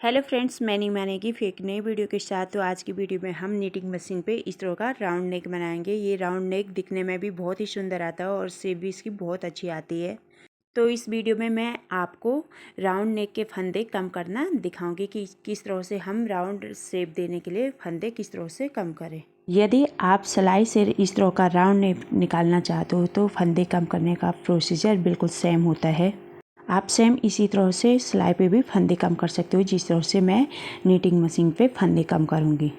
Hello friends, मैंने की fake नई वीडियो के साथ। तो आज की वीडियो में हम नीटिंग मशीन पे इस तरह का राउंड नेक बनाएंगे। ये राउंड नेक दिखने में भी बहुत ही सुंदर आता है और शेप भी इसकी बहुत अच्छी आती है। तो इस वीडियो में मैं आपको राउंड नेक के फंदे कम करना दिखाऊंगी कि किस तरह से हम राउंड शेप देने के लिए फंदे किस तरह से कम करें। यदि आप सिलाई से इस तरह का राउंड नेक निकालना चाहते हो तो फंदे कम करने का प्रोसीजर बिल्कुल सेम होता है। आप सेम इसी तरह से सिलाई पे भी फंदे कम कर सकते हो जिस तरह से मैं नीटिंग मशीन पे फंदे कम करूँगी।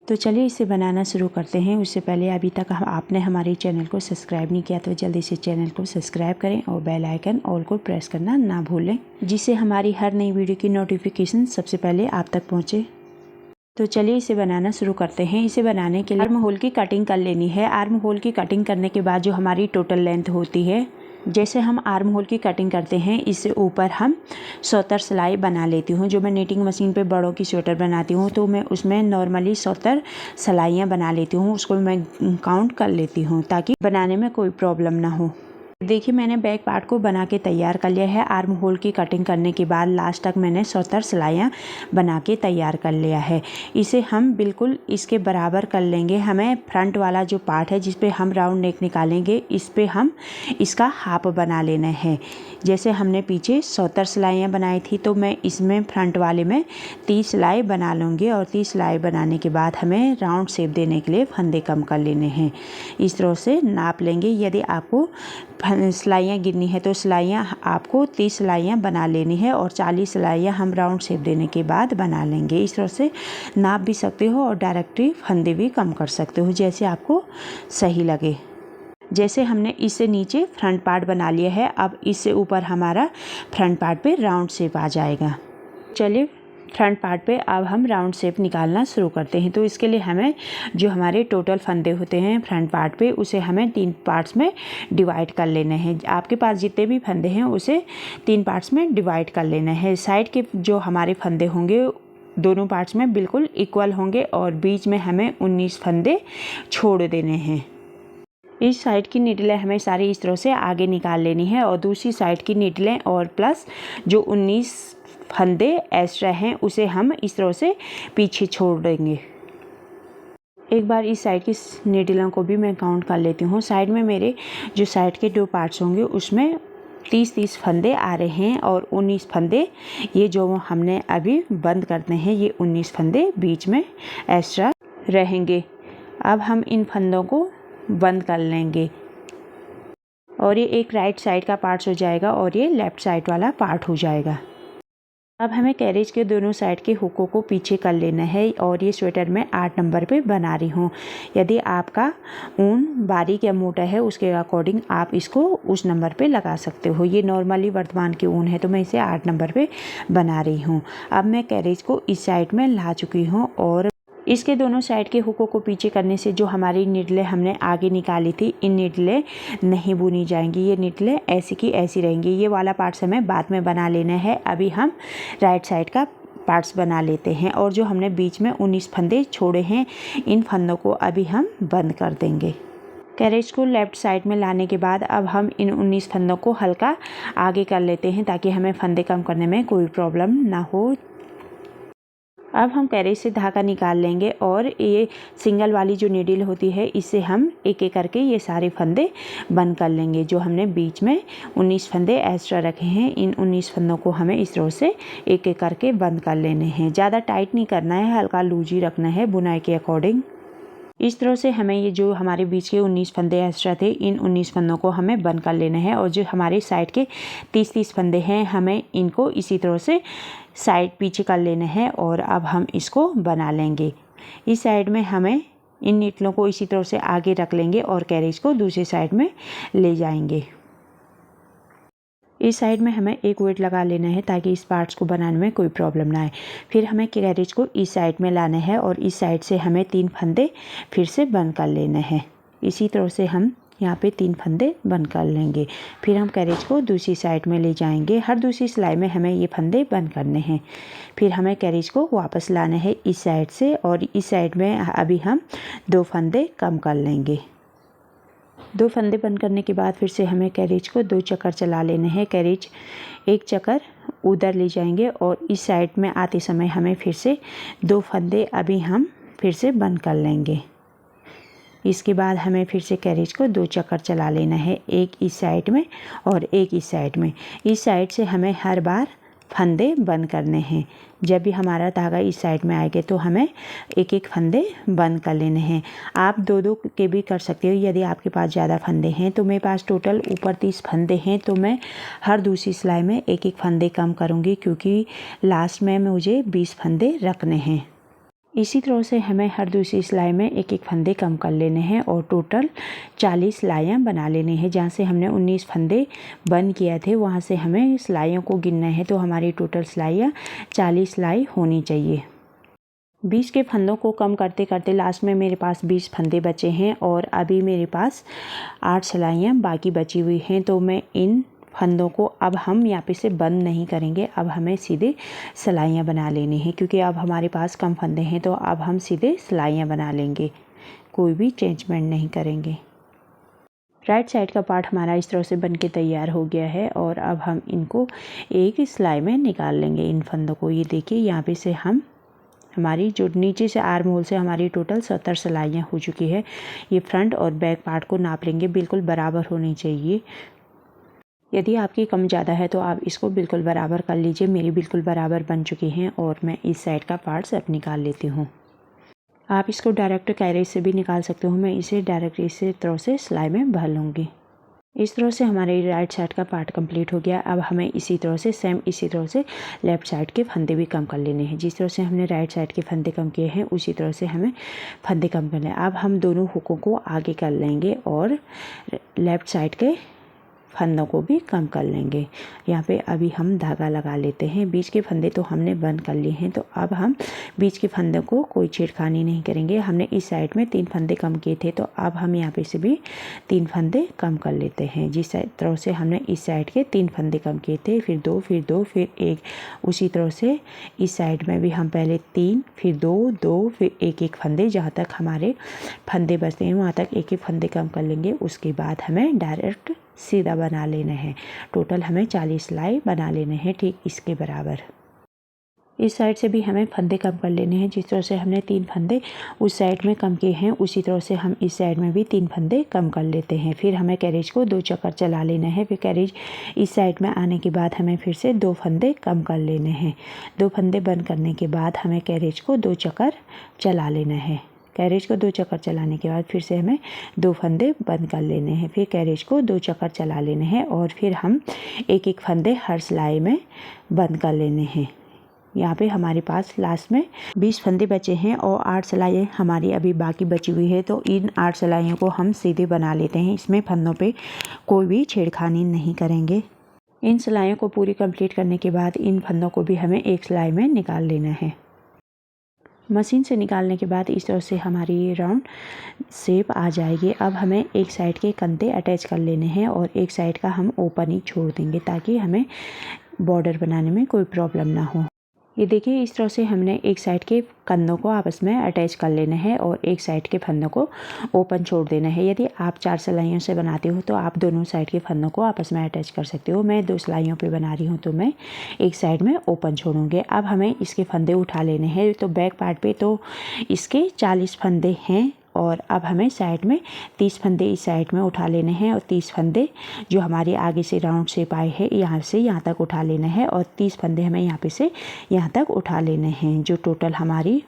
तो चलिए इसे बनाना शुरू करते हैं। उससे पहले अभी तक आपने हमारे चैनल को सब्सक्राइब नहीं किया तो जल्दी से चैनल को सब्सक्राइब करें और बेल आइकन ऑल को प्रेस करना ना भूलें, जिससे हमारी हर नई वीडियो की नोटिफिकेशन सबसे पहले आप तक पहुँचे। तो चलिए इसे बनाना शुरू करते हैं। इसे बनाने के लिए आर्म होल की कटिंग कर लेनी है। आर्म होल की कटिंग करने के बाद जो हमारी टोटल लेंथ होती है, जैसे हम आर्म होल की कटिंग करते हैं इससे ऊपर हम स्वेटर सिलाई बना लेती हूँ। जो मैं नीटिंग मशीन पे बड़ों की स्वेटर बनाती हूँ तो मैं उसमें नॉर्मली स्वेटर सिलाइयाँ बना लेती हूँ। उसको मैं काउंट कर लेती हूँ ताकि बनाने में कोई प्रॉब्लम ना हो। देखिए मैंने बैक पार्ट को बना के तैयार कर लिया है। आर्म होल की कटिंग करने के बाद लास्ट तक मैंने 70 सिलाइयाँ बना के तैयार कर लिया है। इसे हम बिल्कुल इसके बराबर कर लेंगे। हमें फ्रंट वाला जो पार्ट है जिस पे हम राउंड नेक निकालेंगे इस पे हम इसका हाफ बना लेना है। जैसे हमने पीछे 70 सिलाइयाँ बनाई थी तो मैं इसमें फ्रंट वाले में 30 सिलाई बना लूँगी और 30 सिलाई बनाने के बाद हमें राउंड शेप देने के लिए फंदे कम कर लेने हैं। इस तरह से नाप लेंगे। यदि आपको सिलाइयाँ गिननी है तो सिलाइयाँ आपको 30 सिलाइयाँ बना लेनी है और 40 सिलाइयाँ हम राउंड शेप देने के बाद बना लेंगे। इस तरह से नाप भी सकते हो और डायरेक्टली फंदे भी कम कर सकते हो जैसे आपको सही लगे। जैसे हमने इससे नीचे फ्रंट पार्ट बना लिया है, अब इससे ऊपर हमारा फ्रंट पार्ट पे राउंड शेप आ जाएगा। चलिए फ्रंट पार्ट पे अब हम राउंड शेप निकालना शुरू करते हैं। तो इसके लिए हमें जो हमारे टोटल फंदे होते हैं फ्रंट पार्ट पे उसे हमें 3 पार्ट्स में डिवाइड कर लेने हैं। आपके पास जितने भी फंदे हैं उसे 3 पार्ट्स में डिवाइड कर लेना है। साइड के जो हमारे फंदे होंगे दोनों पार्ट्स में बिल्कुल इक्वल होंगे और बीच में हमें 19 फंदे छोड़ देने हैं। इस साइड की नीडलें हमें सारी इस तरह से आगे निकाल लेनी है और दूसरी साइड की नीडलें और प्लस जो 19 फंदे एक्स्ट्रा हैं उसे हम इस तरह से पीछे छोड़ देंगे। एक बार इस साइड की नीडलों को भी मैं काउंट कर लेती हूँ। साइड में मेरे जो साइड के 2 पार्ट्स होंगे उसमें 30-30 फंदे आ रहे हैं और 19 फंदे ये जो हमने अभी बंद करते हैं ये 19 फंदे बीच में एक्स्ट्रा रहेंगे। अब हम इन फंदों को बंद कर लेंगे और ये एक राइट साइड का पार्ट हो जाएगा और ये लेफ्ट साइड वाला पार्ट हो जाएगा। अब हमें कैरेज के दोनों साइड के हुकों को पीछे कर लेना है और ये स्वेटर मैं 8 नंबर पे बना रही हूँ। यदि आपका ऊन बारीक या मोटा है उसके अकॉर्डिंग आप इसको उस नंबर पे लगा सकते हो। ये नॉर्मली वर्धमान के ऊन है तो मैं इसे 8 नंबर पे बना रही हूँ। अब मैं कैरेज को इस साइड में ला चुकी हूँ और इसके दोनों साइड के हुकों को पीछे करने से जो हमारी निडलें हमने आगे निकाली थी इन निडलें नहीं बुनी जाएंगी। ये निडलें ऐसी की ऐसी रहेंगी। ये वाला पार्ट्स हमें बाद में बना लेना है। अभी हम राइट साइड का पार्ट्स बना लेते हैं और जो हमने बीच में 19 फंदे छोड़े हैं इन फंदों को अभी हम बंद कर देंगे। कैरेज को लेफ्ट साइड में लाने के बाद अब हम इन 19 फंदों को हल्का आगे कर लेते हैं ताकि हमें फंदे कम करने में कोई प्रॉब्लम ना हो। अब हम कैरेज से धागा निकाल लेंगे और ये सिंगल वाली जो नीडल होती है इससे हम एक एक करके ये सारे फंदे बंद कर लेंगे। जो हमने बीच में 19 फंदे एक्स्ट्रा रखे हैं इन 19 फंदों को हमें इस तरह से एक एक करके बंद कर लेने हैं। ज़्यादा टाइट नहीं करना है, हल्का लूज ही रखना है बुनाई के अकॉर्डिंग। इस तरह से हमें ये जो हमारे बीच के 19 फंदे एक्स्ट्रा थे इन 19 फंदों को हमें बंद कर लेना है और जो हमारे साइड के 30-30 फंदे हैं हमें इनको इसी तरह से साइड पीछे कर लेना है और अब हम इसको बना लेंगे। इस साइड में हमें इन नीडलों को इसी तरह से आगे रख लेंगे और कैरेज को दूसरी साइड में ले जाएंगे। इस साइड में हमें एक वेट लगा लेना है ताकि इस पार्ट्स को बनाने में कोई प्रॉब्लम ना आए। फिर हमें कैरेज को इस साइड में लाना है और इस साइड से हमें 3 फंदे फिर से बंद कर लेना है। इसी तरह से हम यहाँ पे 3 फंदे बंद कर लेंगे। फिर हम कैरेज को दूसरी साइड में ले जाएंगे। हर दूसरी सिलाई में हमें ये फंदे बंद करने हैं। फिर हमें कैरेज को वापस लाना है इस साइड से और इस साइड में अभी हम 2 फंदे कम कर लेंगे। 2 फंदे बंद करने के बाद फिर से हमें कैरेज को 2 चक्कर चला लेने हैं। कैरेज एक चक्कर उधर ले जाएंगे और इस साइड में आते समय हमें फिर से 2 फंदे अभी हम फिर से बंद कर लेंगे। इसके बाद हमें फिर से कैरेज को 2 चक्कर चला लेना है, एक इस साइड में और एक इस साइड में। इस साइड से हमें हर बार फंदे बंद करने हैं। जब भी हमारा धागा इस साइड में आएगा तो हमें एक एक फंदे बंद कर लेने हैं। आप 2-2 के भी कर सकते हो यदि आपके पास ज़्यादा फंदे हैं। तो मेरे पास टोटल ऊपर 30 फंदे हैं, तो मैं हर दूसरी सिलाई में एक एक फंदे कम करूँगी, क्योंकि लास्ट में मुझे 20 फंदे रखने हैं। इसी तरह से हमें हर दूसरी सिलाई में एक एक फंदे कम कर लेने हैं और टोटल 40 सिलाइयाँ बना लेनी है। जहाँ से हमने 19 फंदे बंद किए थे वहाँ से हमें सिलाइयों को गिनना है, तो हमारी टोटल सिलाइयाँ 40 सिलाई होनी चाहिए। 20 के फंदों को कम करते करते लास्ट में मेरे पास 20 फंदे बचे हैं और अभी मेरे पास 8 सिलाइयाँ बाकी बची हुई हैं। तो मैं इन फंदों को अब हम यहाँ पे से बंद नहीं करेंगे, अब हमें सीधे सिलाइयाँ बना लेनी है, क्योंकि अब हमारे पास कम फंदे हैं। तो अब हम सीधे सिलाइयाँ बना लेंगे, कोई भी चेंजमेंट नहीं करेंगे। राइट साइड का पार्ट हमारा इस तरह से बन के तैयार हो गया है और अब हम इनको एक सिलाई में निकाल लेंगे इन फंदों को। ये देखिए यहाँ पे से हम हमारी जो नीचे से आर्म होल से हमारी टोटल 70 सिलाइयाँ हो चुकी है। ये फ्रंट और बैक पार्ट को नाप लेंगे, बिल्कुल बराबर होनी चाहिए। यदि आपकी कम ज़्यादा है तो आप इसको बिल्कुल बराबर कर लीजिए। मेरी बिल्कुल बराबर बन चुकी हैं और मैं इस साइड का पार्ट अब निकाल लेती हूँ। आप इसको डायरेक्ट कैरेज से भी निकाल सकते हो। मैं इसे डायरेक्ट इसी तरह से सिलाई में भर लूँगी। इस तरह से हमारे राइट साइड का पार्ट कंप्लीट हो गया। अब हमें इसी तरह से सेम इसी तरह से लेफ़्ट साइड के फंदे भी कम कर लेने हैं। जिस तरह से हमने राइट साइड के फंदे कम किए हैं उसी तरह से हमें फंदे कम करने हैं। अब हम दोनों हुकों को आगे कर लेंगे और लेफ़्ट साइड के फंदों को भी कम कर लेंगे। यहाँ पे अभी हम धागा लगा लेते हैं। बीच के फंदे तो हमने बंद कर लिए हैं, तो अब हम बीच के फंदों को कोई छेड़खानी नहीं करेंगे। हमने इस साइड में 3 फंदे कम किए थे, तो अब हम यहाँ पे से भी 3 फंदे कम कर लेते हैं। जिस तरह से हमने इस साइड के 3 फंदे कम किए थे, फिर 2 फिर 2 फिर 1, उसी तरह से इस साइड में भी हम पहले 3 फिर 2 2 फिर 1 फंदे, जहाँ तक हमारे फंदे बचते हैं वहाँ तक 1 फंदे कम कर लेंगे। उसके बाद हमें डायरेक्ट सीधा बना लेना है। टोटल हमें 40 सिलाई बना लेने हैं, ठीक इसके बराबर। इस साइड से भी हमें फंदे कम कर लेने हैं। जिस तरह से हमने 3 फंदे उस साइड में कम किए हैं उसी तरह से हम इस साइड में भी 3 फंदे कम कर लेते हैं। फिर हमें कैरेज को 2 चक्कर चला लेना है। फिर कैरेज इस साइड में आने के बाद हमें फिर से 2 फंदे कम कर लेने हैं। 2 फंदे बंद करने के बाद हमें कैरेज को 2 चक्कर चला लेना है। कैरेज को 2 चक्कर चलाने के बाद फिर से हमें 2 फंदे बंद कर लेने हैं। फिर कैरेज को 2 चक्कर चला लेने हैं और फिर हम एक फंदे हर सिलाई में बंद कर लेने हैं। यहाँ पे हमारे पास लास्ट में 20 फंदे बचे हैं और 8 सिलाइयाँ हमारी अभी बाकी बची हुई है। तो इन 8 सिलाइयों को हम सीधे बना लेते हैं। इसमें फंदों पे कोई भी छेड़खानी नहीं करेंगे। इन सिलाइयों को पूरी कंप्लीट करने के बाद इन फंदों को भी हमें एक सिलाई में निकाल लेना है। मशीन से निकालने के बाद इस तरह से हमारी ये राउंड शेप आ जाएगी। अब हमें एक साइड के कंधे अटैच कर लेने हैं और एक साइड का हम ओपन ही छोड़ देंगे, ताकि हमें बॉर्डर बनाने में कोई प्रॉब्लम ना हो। ये देखिए इस तरह से हमने एक साइड के कंधों को आपस में अटैच कर लेना है और एक साइड के फंदों को ओपन छोड़ देना है। यदि आप 4 सिलाइयों से बनाते हो तो आप दोनों साइड के फंदों को आपस में अटैच कर सकते हो। मैं 2 सिलाइयों पे बना रही हूँ तो मैं एक साइड में ओपन छोड़ूंगी। अब हमें इसके फंदे उठा लेने हैं। तो बैक पार्ट पे तो इसके 40 फंदे हैं और अब हमें साइड में 30 फंदे इस साइड में उठा लेने हैं और 30 फंदे जो हमारे आगे से राउंड शेप आए हैं यहाँ से यहाँ तक उठा लेना है और 30 फंदे हमें यहाँ पे से यहाँ तक उठा लेने हैं, जो टोटल हमारी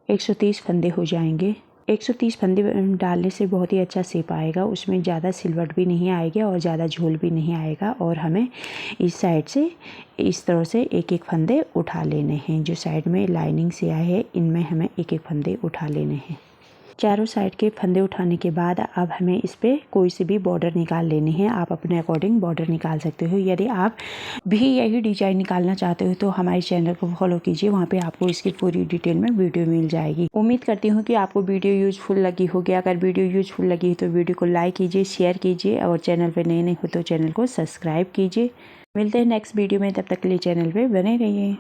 130 फंदे हो जाएंगे। 130 फंदे डालने से बहुत ही अच्छा शेप आएगा, उसमें ज़्यादा सिलवट भी नहीं आएगा और ज़्यादा झोल भी नहीं आएगा। और हमें इस साइड से इस तरह से एक फंदे उठा लेने हैं। जो साइड में लाइनिंग से आए हैं इनमें हमें एक फंदे उठा लेने हैं। चारों साइड के फंदे उठाने के बाद अब हमें इस पर कोई सी भी बॉर्डर निकाल लेनी है। आप अपने अकॉर्डिंग बॉर्डर निकाल सकते हो। यदि आप भी यही डिजाइन निकालना चाहते हो तो हमारे चैनल को फॉलो कीजिए, वहाँ पे आपको इसकी पूरी डिटेल में वीडियो मिल जाएगी। उम्मीद करती हूँ कि आपको वीडियो यूजफुल लगी होगी। अगर वीडियो यूजफुल लगी तो वीडियो को लाइक कीजिए, शेयर कीजिए और चैनल पर नए हो तो चैनल को सब्सक्राइब कीजिए। मिलते हैं नेक्स्ट वीडियो में, तब तक के लिए चैनल पर बने रहिए।